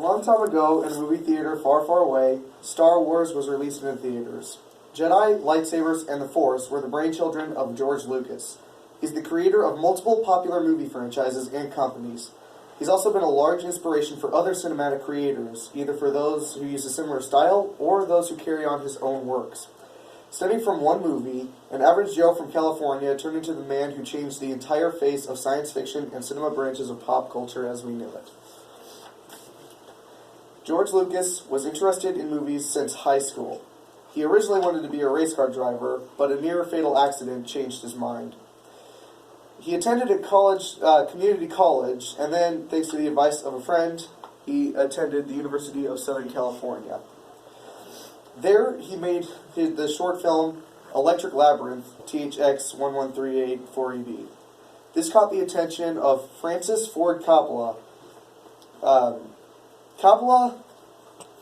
long time ago, in a movie theater far, far away, Star Wars was released in theaters. Jedi, lightsabers, and the Force were the brainchildren of George Lucas. He's the creator of multiple popular movie franchises and companies. He's also been a large inspiration for other cinematic creators, either for those who use a similar style or those who carry on his own works. Stemming from one movie, an average Joe from California turned into the man who changed the entire face of science fiction and cinema branches of pop culture as we knew it. George Lucas was interested in movies since high school. He originally wanted to be a race car driver, but a near-fatal accident changed his mind. He attended a community college, and then, thanks to the advice of a friend, he attended the University of Southern California. There, he made the short film Electric Labyrinth, THX 1138 4ED. This caught the attention of Francis Ford Coppola. Coppola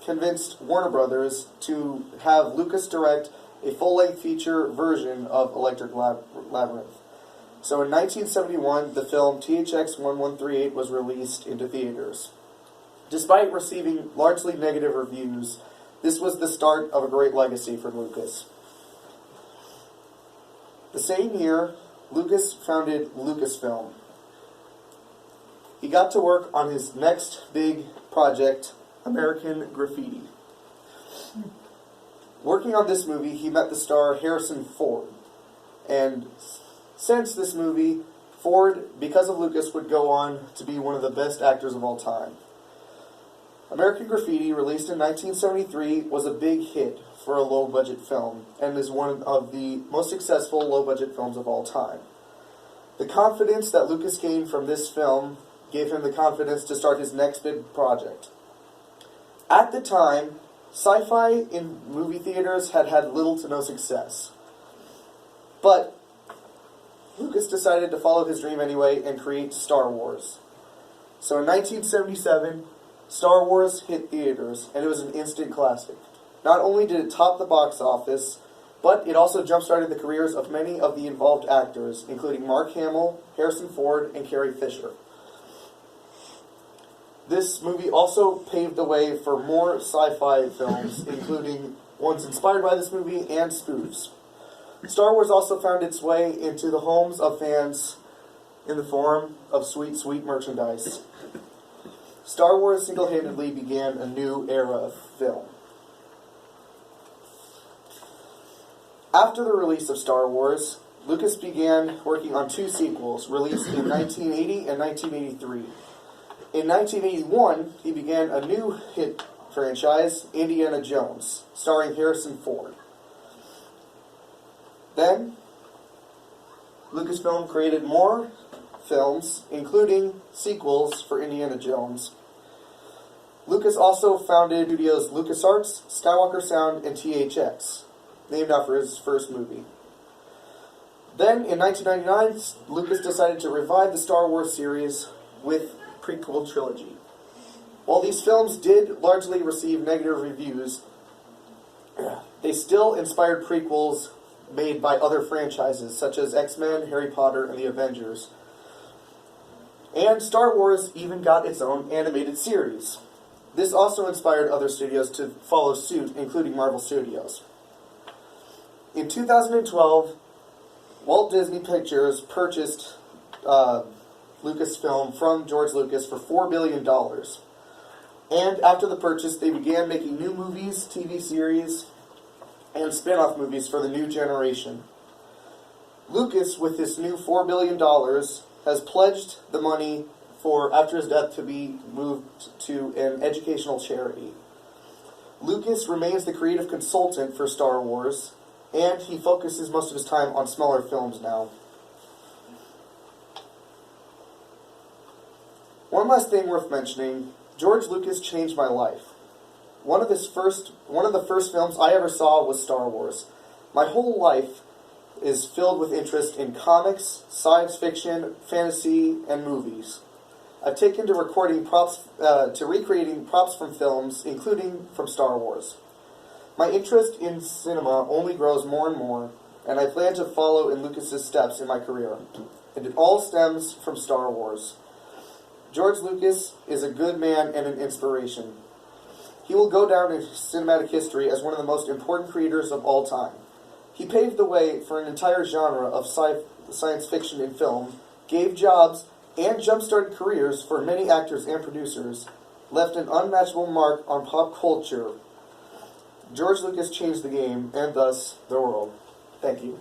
convinced Warner Brothers to have Lucas direct a full-length feature version of Electric Labyrinth. So in 1971, the film THX 1138 was released into theaters. Despite receiving largely negative reviews, this was the start of a great legacy for Lucas. The same year, Lucas founded Lucasfilm. He got to work on his next big project, American Graffiti. Working on this movie, he met the star Harrison Ford. And since this movie, Ford, because of Lucas, would go on to be one of the best actors of all time. American Graffiti, released in 1973, was a big hit for a low-budget film, and is one of the most successful low-budget films of all time. The confidence that Lucas gained from this film gave him the confidence to start his next big project. At the time, sci-fi in movie theaters had little to no success. But Lucas decided to follow his dream anyway and create Star Wars. So in 1977, Star Wars hit theaters, and it was an instant classic. Not only did it top the box office, but it also jump-started the careers of many of the involved actors, including Mark Hamill, Harrison Ford, and Carrie Fisher. This movie also paved the way for more sci-fi films, including ones inspired by this movie and spoofs. Star Wars also found its way into the homes of fans in the form of sweet, sweet merchandise. Star Wars single-handedly began a new era of film. After the release of Star Wars, Lucas began working on two sequels, released in 1980 and 1983. In 1981, he began a new hit franchise, Indiana Jones, starring Harrison Ford. Then, Lucasfilm created more films, including sequels for Indiana Jones. Lucas also founded studios LucasArts, Skywalker Sound, and THX, named after his first movie. Then, in 1999, Lucas decided to revive the Star Wars series with prequel trilogy. While these films did largely receive negative reviews, they still inspired prequels made by other franchises, such as X-Men, Harry Potter, and the Avengers. And Star Wars even got its own animated series. This also inspired other studios to follow suit, including Marvel Studios. In 2012, Walt Disney Pictures purchased Lucasfilm from George Lucas for $4 billion. And after the purchase, they began making new movies, TV series, and spin-off movies for the new generation. Lucas, with this new $4 billion, has pledged the money for, after his death, to be moved to an educational charity. Lucas remains the creative consultant for Star Wars, and he focuses most of his time on smaller films now. One last thing worth mentioning, George Lucas changed my life. One of the first films I ever saw was Star Wars. My whole life is filled with interest in comics, science fiction, fantasy, and movies. I've taken to recreating props from films, including from Star Wars. My interest in cinema only grows more and more, and I plan to follow in Lucas's steps in my career. And it all stems from Star Wars. George Lucas is a good man and an inspiration. He will go down in cinematic history as one of the most important creators of all time. He paved the way for an entire genre of science fiction in film, gave jobs and jump-started careers for many actors and producers, left an unmatchable mark on pop culture. George Lucas changed the game, and thus, the world. Thank you.